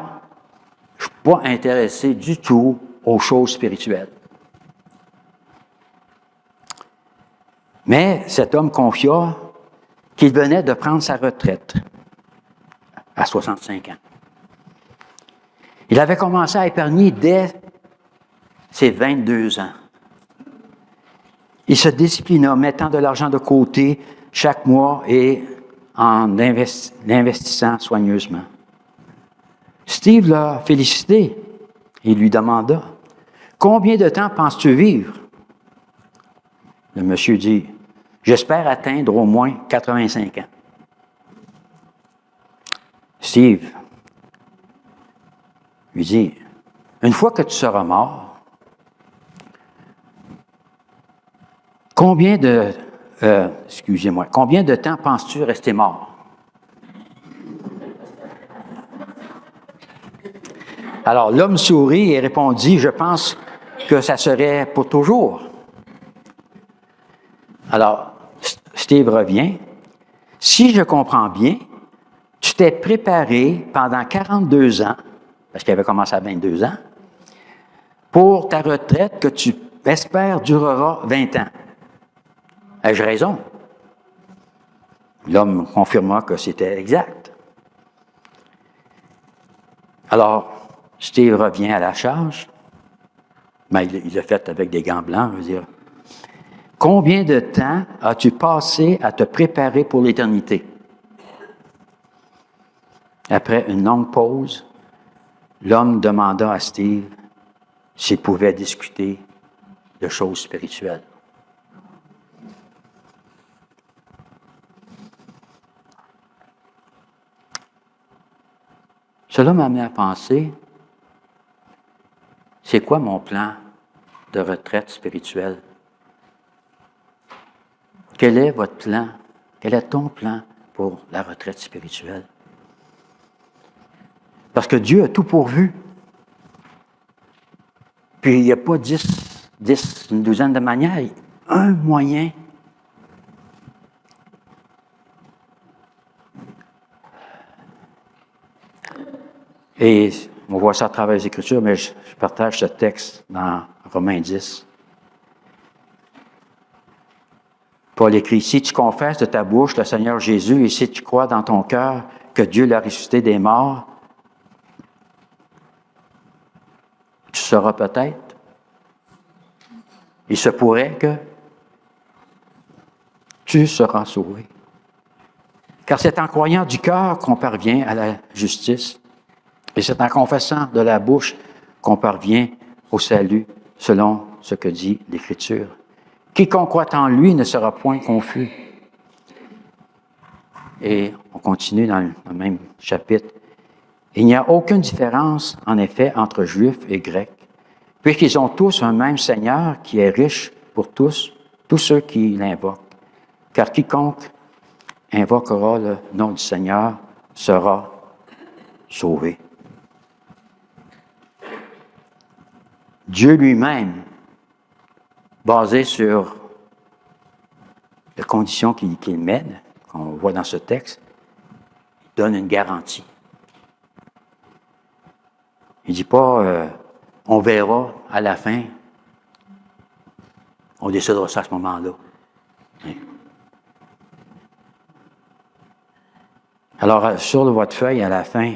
je ne suis pas intéressé du tout aux choses spirituelles. » Mais cet homme confia qu'il venait de prendre sa retraite à 65 ans. Il avait commencé à épargner dès ses 22 ans. Il se disciplina, mettant de l'argent de côté chaque mois et en l'investissant soigneusement. Steve l'a félicité et lui demanda, « Combien de temps penses-tu vivre? » Le monsieur dit, « J'espère atteindre au moins 85 ans. » Steve lui dit, « Une fois que tu seras mort, combien de temps penses-tu rester mort? » Alors, l'homme sourit et répondit, « Je pense que ça serait pour toujours. » Alors, Steve revient. « Si je comprends bien, tu t'es préparé pendant 42 ans, parce qu'il avait commencé à 22 ans, pour ta retraite que tu espères durera 20 ans. Ai-je raison? » L'homme confirma que c'était exact. Alors, Steve revient à la charge, mais il l'a fait avec des gants blancs, je veux dire. « Combien de temps as-tu passé à te préparer pour l'éternité? » Après une longue pause, l'homme demanda à Steve s'il pouvait discuter de choses spirituelles. Cela m'a amené à penser, c'est quoi mon plan de retraite spirituelle? Quel est votre plan? Quel est ton plan pour la retraite spirituelle? Parce que Dieu a tout pourvu. Puis il n'y a pas 10, une douzaine de manières. Il y a un moyen Et on voit ça à travers les Écritures, mais je partage ce texte dans Romains 10. Paul écrit, « Si tu confesses de ta bouche le Seigneur Jésus et si tu crois dans ton cœur que Dieu l'a ressuscité des morts, tu seras peut-être. Il se pourrait que tu seras sauvé. Car c'est en croyant du cœur qu'on parvient à la justice et c'est en confessant de la bouche qu'on parvient au salut selon ce que dit l'Écriture. Quiconque croit en lui ne sera point confus. » Et on continue dans le même chapitre. « Il n'y a aucune différence, en effet, entre Juifs et Grecs, puisqu'ils ont tous un même Seigneur qui est riche pour tous ceux qui l'invoquent. Car quiconque invoquera le nom du Seigneur sera sauvé. » Dieu lui-même, basé sur les conditions qu'il mène, qu'on voit dans ce texte, il donne une garantie. Il ne dit pas on verra à la fin, on décidera ça à ce moment-là. Alors, sur votre feuille, à la fin,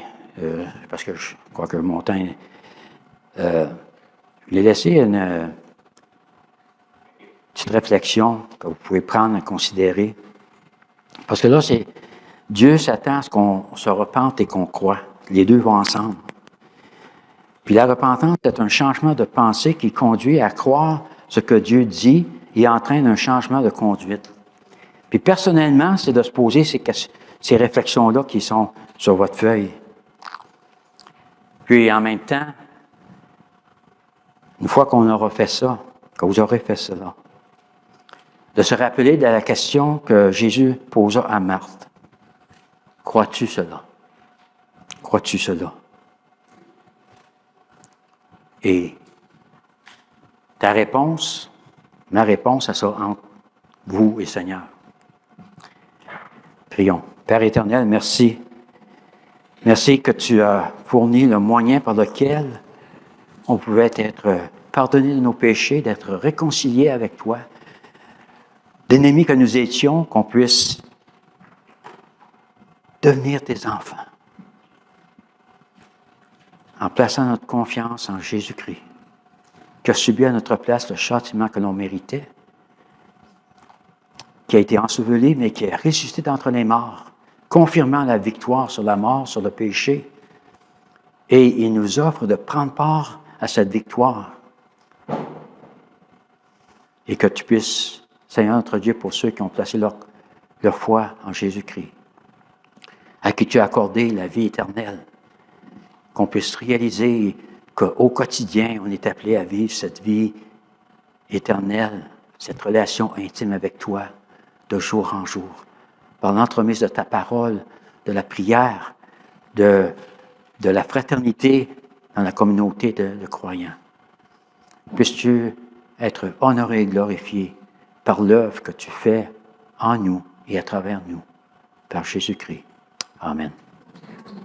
parce que je crois que mon temps, je l'ai laissé une petite réflexion que vous pouvez prendre à considérer. Parce que là, c'est Dieu s'attend à ce qu'on se repente et qu'on croit. Les deux vont ensemble. Puis la repentance, c'est un changement de pensée qui conduit à croire ce que Dieu dit et entraîne un changement de conduite. Puis personnellement, c'est de se poser ces réflexions-là qui sont sur votre feuille. Puis en même temps, une fois qu'on aura fait ça, que vous aurez fait cela, de se rappeler de la question que Jésus posa à Marthe. Crois-tu cela? Crois-tu cela? Et ta réponse, ma réponse à ça entre vous et Seigneur. Prions. Père éternel, merci. Merci que tu as fourni le moyen par lequel on pouvait être pardonné de nos péchés, d'être réconcilié avec toi, d'ennemis que nous étions, qu'on puisse devenir tes enfants, en plaçant notre confiance en Jésus-Christ, qui a subi à notre place le châtiment que l'on méritait, qui a été enseveli, mais qui est ressuscité d'entre les morts, confirmant la victoire sur la mort, sur le péché. Et il nous offre de prendre part à cette victoire. Et que tu puisses, Seigneur notre Dieu, pour ceux qui ont placé leur foi en Jésus-Christ, à qui tu as accordé la vie éternelle, qu'on puisse réaliser qu'au quotidien, on est appelé à vivre cette vie éternelle, cette relation intime avec toi, de jour en jour, par l'entremise de ta parole, de la prière, de la fraternité dans la communauté de croyants. Puisses-tu être honoré et glorifié par l'œuvre que tu fais en nous et à travers nous, par Jésus-Christ. Amen.